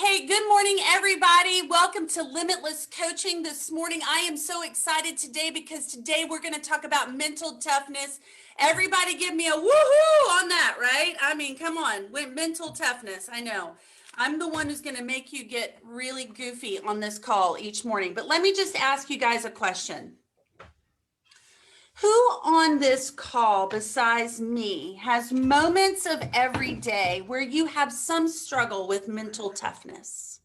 Hey, good morning, everybody. Welcome to Limitless Coaching this morning. I am so excited today because today we're going to talk about mental toughness. Everybody give me a woohoo on that, right? I mean, come on, mental toughness. I know. I'm the one who's going to make you get really goofy on this call each morning. But let me just ask you guys a question. Who on this call besides me has moments of every day where you have some struggle with mental toughness?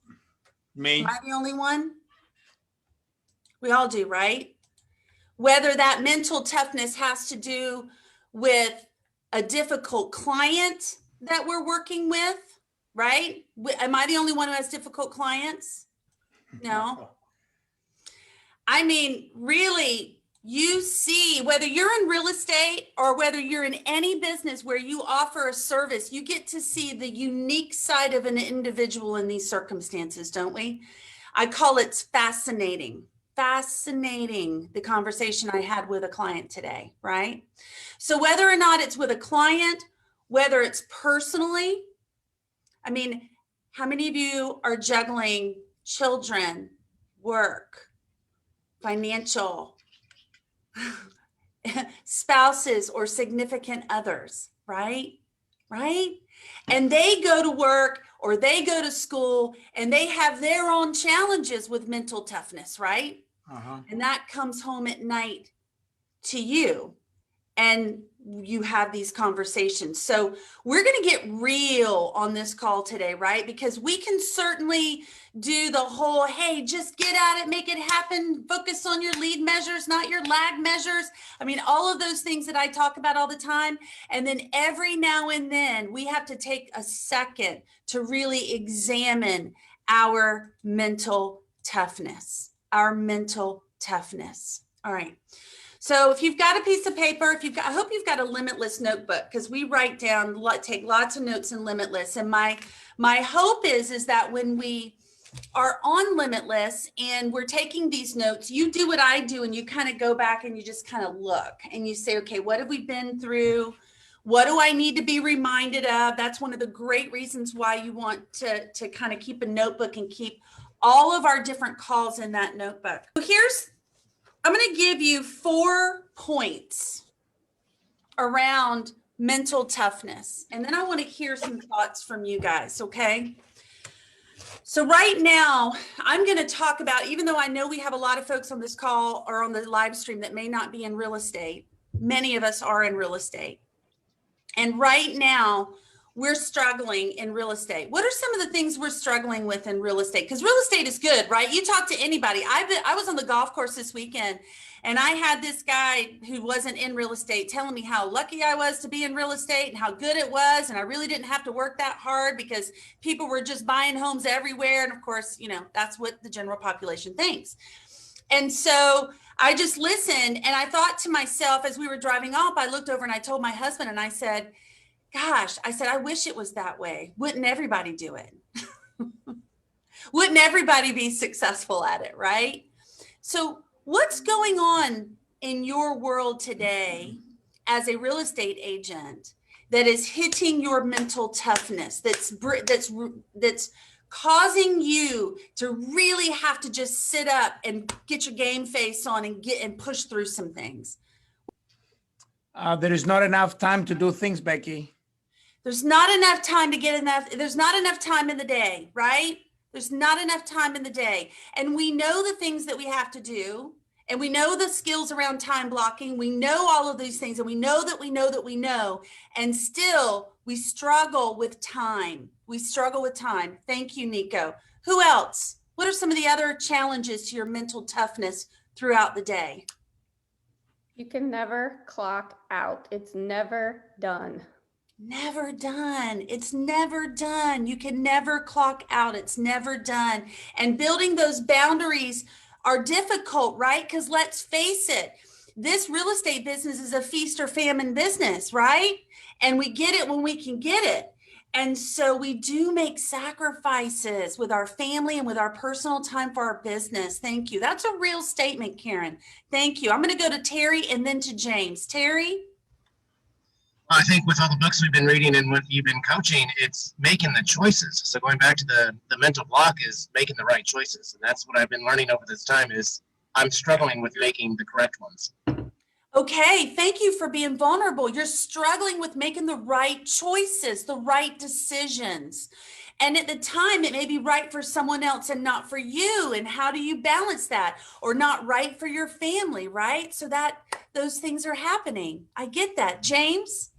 Me. Am I the only one? We all do, right? Whether that mental toughness has to do with a difficult client that we're working with, right? Am I the only one who has difficult clients? No. I mean, really, you see, whether you're in real estate or whether you're in any business where you offer a service, you get to see the unique side of an individual in these circumstances, don't we? I call it fascinating. Fascinating, the conversation I had with a client today, right? So whether or not it's with a client, whether it's personally, I mean, how many of you are juggling children, work, financial, spouses or significant others, right? Right? And they go to work or they go to school and they have their own challenges with mental toughness, right? And that comes home at night to you and you have these conversations. So we're going to get real on this call today, right? Because we can certainly do the whole, hey, just get at it, make it happen, focus on your lead measures, not your lag measures. I mean, all of those things that I talk about all the time. And then every now and then we have to take a second to really examine our mental toughness, our mental toughness. All right. So if you've got a piece of paper, I hope you've got a Limitless notebook, because we write down, take lots of notes in Limitless. And my hope is that when we are on Limitless and we're taking these notes, you do what I do and you kind of go back and you just kind of look and you say, okay, what have we been through? What do I need to be reminded of? That's one of the great reasons why you want to kind of keep a notebook and keep all of our different calls in that notebook. So I'm going to give you 4 points around mental toughness, and then I want to hear some thoughts from you guys, okay? So right now, I'm going to talk about, even though I know we have a lot of folks on this call or on the live stream that may not be in real estate, many of us are in real estate. And right now, we're struggling in real estate. What are some of the things we're struggling with in real estate? Because real estate is good, right? You talk to anybody. I was on the golf course this weekend and I had this guy who wasn't in real estate telling me how lucky I was to be in real estate and how good it was. And I really didn't have to work that hard because people were just buying homes everywhere. And of course, you know, that's what the general population thinks. And so I just listened and I thought to myself, as we were driving off, I looked over and I told my husband and I said, gosh, I said, I wish it was that way. Wouldn't everybody do it? Wouldn't everybody be successful at it, right? So what's going on in your world today as a real estate agent that is hitting your mental toughness, that's causing you to really have to just sit up and get your game face on and push through some things? There is not enough time to do things, Becky. There's not enough time to get enough. There's not enough time in the day, right? There's not enough time in the day. And we know the things that we have to do. And we know the skills around time blocking. We know all of these things. And we know that we know that we know. And still, we struggle with time. We struggle with time. Thank you, Nico. Who else? What are some of the other challenges to your mental toughness throughout the day? You can never clock out. It's never done. Never done. It's never done. You can never clock out. It's never done. And building those boundaries are difficult, right? Because let's face it, this real estate business is a feast or famine business, right? And we get it when we can get it. And so we do make sacrifices with our family and with our personal time for our business. Thank you. That's a real statement, Karen. Thank you. I'm going to go to Terry and then to James. Terry? I think with all the books we've been reading and what you've been coaching, it's making the choices. So going back to the mental block is making the right choices. And that's what I've been learning over this time is I'm struggling with making the correct ones. Okay, thank you for being vulnerable. You're struggling with making the right choices, the right decisions. And at the time, it may be right for someone else and not for you. And how do you balance that? Or not right for your family, right? So that those things are happening. I get that. James?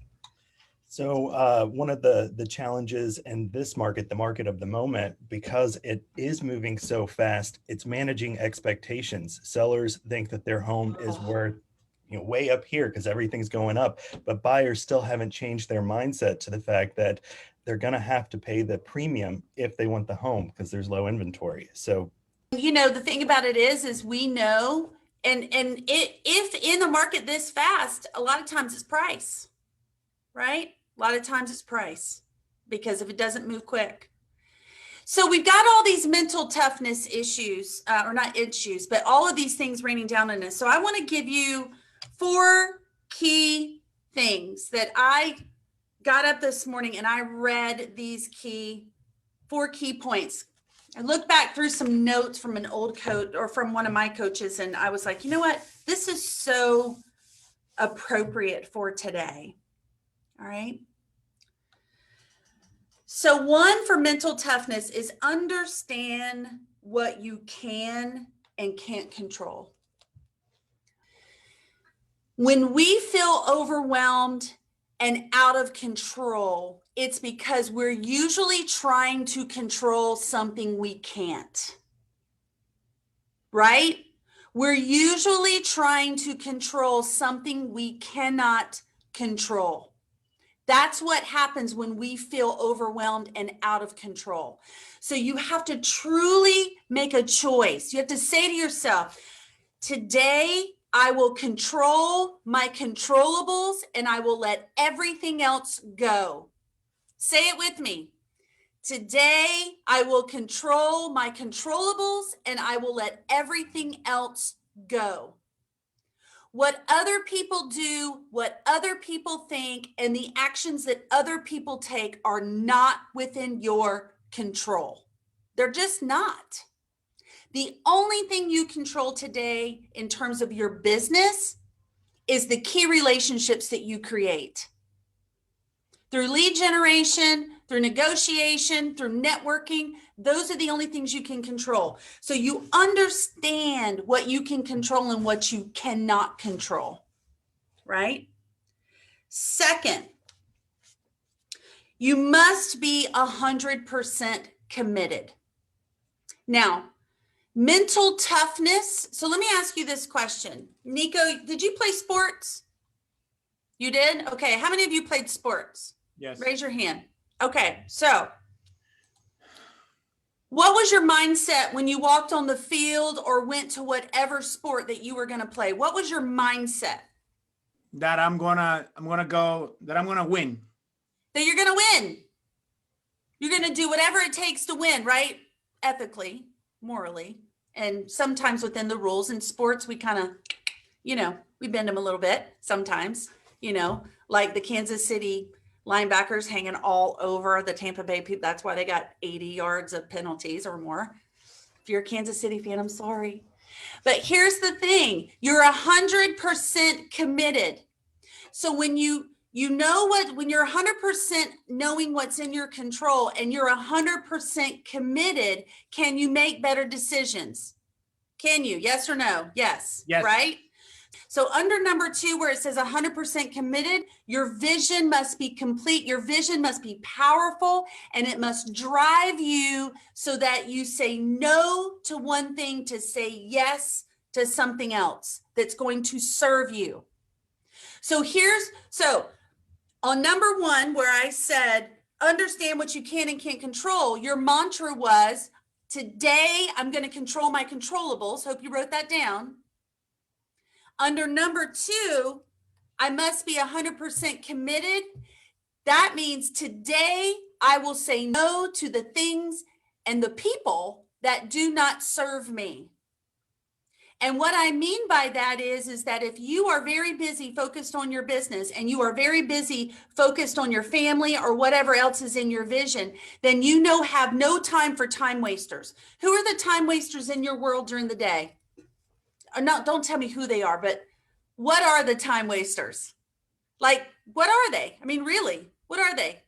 So one of the challenges in this market, the market of the moment, because it is moving so fast, it's managing expectations. Sellers think that their home is worth, way up here because everything's going up, but buyers still haven't changed their mindset to the fact that they're going to have to pay the premium if they want the home because there's low inventory. So, The thing about it is we know, and if in the market this fast, a lot of times it's price, right? A lot of times it's price because if it doesn't move quick. So we've got all these mental toughness issues, or not issues, but all of these things raining down on us. So I want to give you 4 key things that I got up this morning and I read these 4 key points. I looked back through some notes from an old coach or from one of my coaches, and I was like, you know what? This is so appropriate for today. All right. So 1 for mental toughness is understand what you can and can't control. When we feel overwhelmed and out of control, it's because we're usually trying to control something we can't, right? We're usually trying to control something we cannot control. That's what happens when we feel overwhelmed and out of control. So you have to truly make a choice. You have to say to yourself, today I will control my controllables and I will let everything else go. Say it with me. Today I will control my controllables and I will let everything else go. What other people do, what other people think, and the actions that other people take are not within your control. They're just not. The only thing you control today in terms of your business is the key relationships that you create. Through lead generation, through negotiation, through networking, those are the only things you can control. So you understand what you can control and what you cannot control, right? Second, you must be 100% committed. Now, mental toughness. So let me ask you this question. Nico, did you play sports? You did? Okay. How many of you played sports? Yes. Raise your hand. Okay. So what was your mindset when you walked on the field or went to whatever sport that you were going to play? What was your mindset? That I'm gonna win. That you're going to win. You're going to do whatever it takes to win, right? Ethically, morally, and sometimes within the rules. In sports, we kind of, we bend them a little bit sometimes, like the Kansas City linebackers hanging all over the Tampa Bay people. That's why they got 80 yards of penalties or more. If you're a Kansas City fan, I'm sorry. But here's the thing. You're 100% committed. So when when you're 100% knowing what's in your control and you're 100% committed, can you make better decisions? Can you? Yes or no? Yes. Yes. Right? So under number 2, where it says 100% committed, your vision must be complete. Your vision must be powerful, and it must drive you so that you say no to one thing to say yes to something else that's going to serve you. So on number 1, where I said, understand what you can and can't control, your mantra was, today I'm going to control my controllables. Hope you wrote that down. Under number 2, I must be 100% committed. That means today I will say no to the things and the people that do not serve me. And what I mean by that is that if you are very busy focused on your business and you are very busy focused on your family or whatever else is in your vision, then have no time for time wasters. Who are the time wasters in your world during the day? No, don't tell me who they are, but what are the time wasters? Like, what are they? I mean, really, what are they?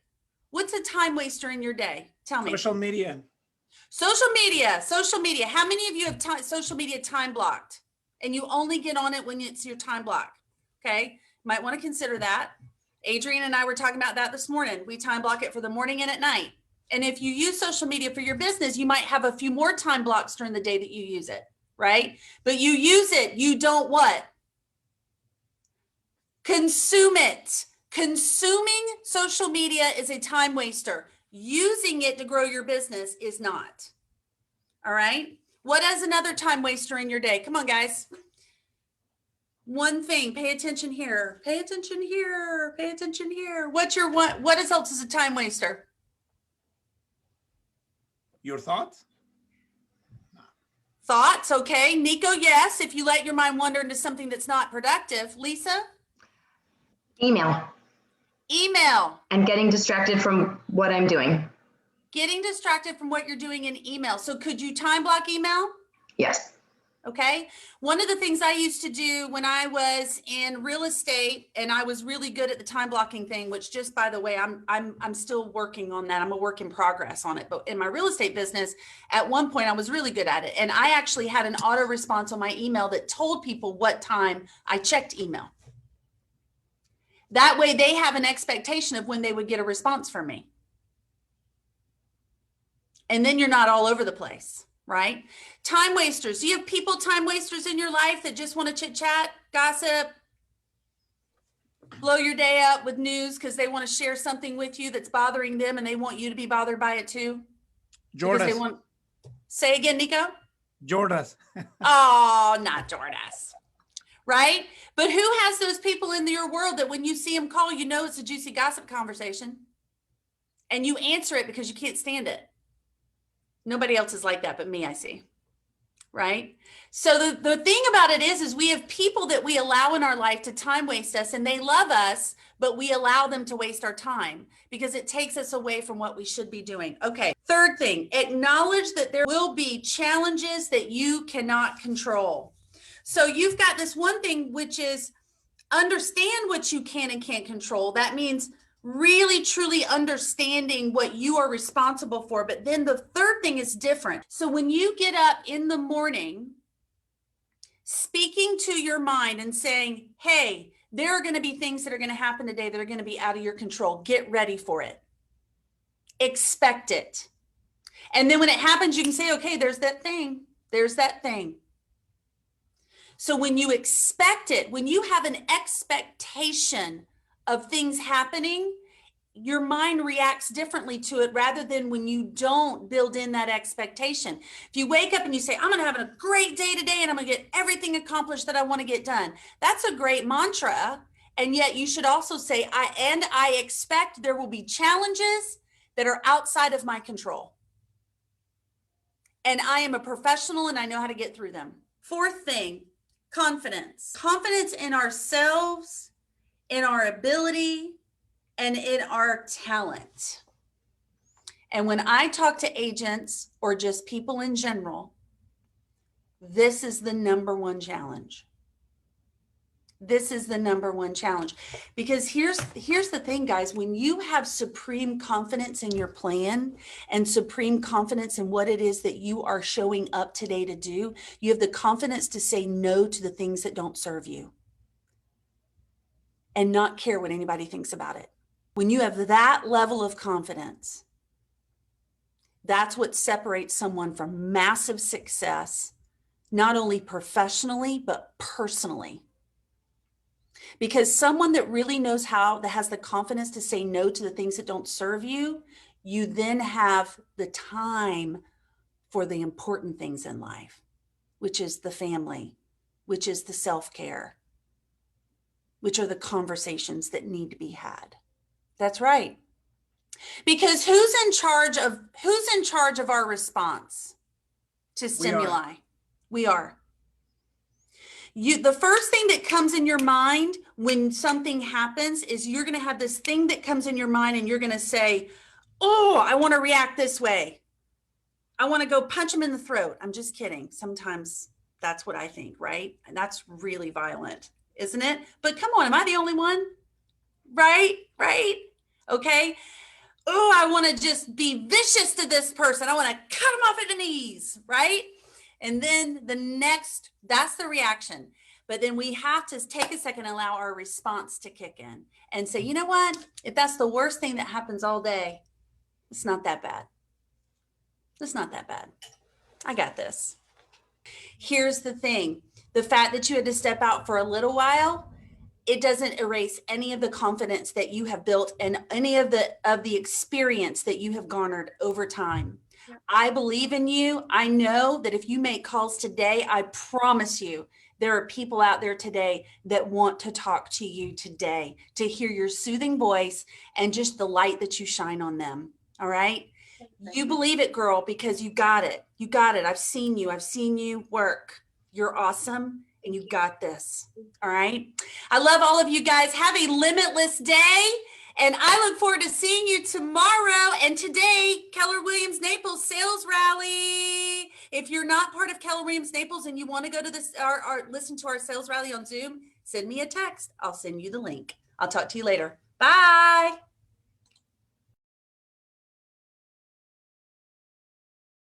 What's a time waster in your day? Tell me. Social media. Social media. How many of you have social media time blocked and you only get on it when it's your time block? Okay. Might want to consider that. Adrian and I were talking about that this morning. We time block it for the morning and at night. And if you use social media for your business, you might have a few more time blocks during the day that you use it, right? But you use it, you don't what? Consume it. Consuming social media is a time waster. Using it to grow your business is not. All right. What is another time waster in your day? Come on, guys. One thing, pay attention here. Pay attention here. Pay attention here. What else is a time waster? Your thoughts? Thoughts. Okay. Nico, yes. If you let your mind wander into something that's not productive. Lisa? Email. Email. And getting distracted from what I'm doing. Getting distracted from what you're doing in email. So could you time block email? Yes. Okay. One of the things I used to do when I was in real estate, and I was really good at the time blocking thing, which just by the way, I'm still working on that. I'm a work in progress on it. But in my real estate business, at one point I was really good at it. And I actually had an auto response on my email that told people what time I checked email. That way they have an expectation of when they would get a response from me. And then you're not all over the place, right? Time wasters. Do you have time wasters in your life that just want to chit chat, gossip, blow your day up with news because they want to share something with you that's bothering them and they want you to be bothered by it too? Jordas. Say again, Nico? Jordas. Oh, not Jordas. Right? But who has those people in your world that when you see them call, you know it's a juicy gossip conversation and you answer it because you can't stand it? Nobody else is like that but me, I see. Right? So the thing about it is we have people that we allow in our life to time waste us and they love us, but we allow them to waste our time because it takes us away from what we should be doing. Okay. Third thing, acknowledge that there will be challenges that you cannot control. So you've got this one thing, which is understand what you can and can't control. That means really, truly understanding what you are responsible for. But then the third thing is different. So when you get up in the morning, speaking to your mind and saying, hey, there are going to be things that are going to happen today that are going to be out of your control. Get ready for it. Expect it. And then when it happens, you can say, okay, there's that thing. There's that thing. So when you expect it, when you have an expectation of things happening, your mind reacts differently to it rather than when you don't build in that expectation. If you wake up and you say, I'm going to have a great day today and I'm going to get everything accomplished that I want to get done. That's a great mantra. And yet you should also say, I expect there will be challenges that are outside of my control. And I am a professional and I know how to get through them. Fourth thing, confidence. Confidence in ourselves, in our ability, and in our talent. And when I talk to agents or just people in general, this is the number one challenge. This is the number one challenge. Because here's the thing, guys, when you have supreme confidence in your plan and supreme confidence in what it is that you are showing up today to do, you have the confidence to say no to the things that don't serve you and not care what anybody thinks about it. When you have that level of confidence, that's what separates someone from massive success, not only professionally, but personally. Because someone that really knows how, that has the confidence to say no to the things that don't serve you, you then have the time for the important things in life, which is the family, which is the self-care, which are the conversations that need to be had. That's right. Because who's in charge of our response to stimuli? We are. The first thing that comes in your mind when something happens is you're going to have this thing that comes in your mind and you're going to say, oh, I want to react this way. I want to go punch him in the throat. I'm just kidding. Sometimes that's what I think, right? And that's really violent, isn't it? But come on, am I the only one? Right? Okay. Oh, I want to just be vicious to this person. I want to cut him off at the knees, right? And then that's the reaction. But then we have to take a second and allow our response to kick in and say, you know what? If that's the worst thing that happens all day, it's not that bad. It's not that bad. I got this. Here's the thing. The fact that you had to step out for a little while, it doesn't erase any of the confidence that you have built and any of the experience that you have garnered over time. Yep. I believe in you. I know that if you make calls today, I promise you, there are people out there today that want to talk to you today, to hear your soothing voice and just the light that you shine on them. All right. You believe it, girl, because you got it. You got it. I've seen you work. You're awesome. And you got this. All right. I love all of you guys. Have a limitless day. And I look forward to seeing you tomorrow. And today, Keller Williams Naples sales rally. If you're not part of Keller Williams Naples and you want to go to this or listen to our sales rally on Zoom, send me a text. I'll send you the link. I'll talk to you later. Bye.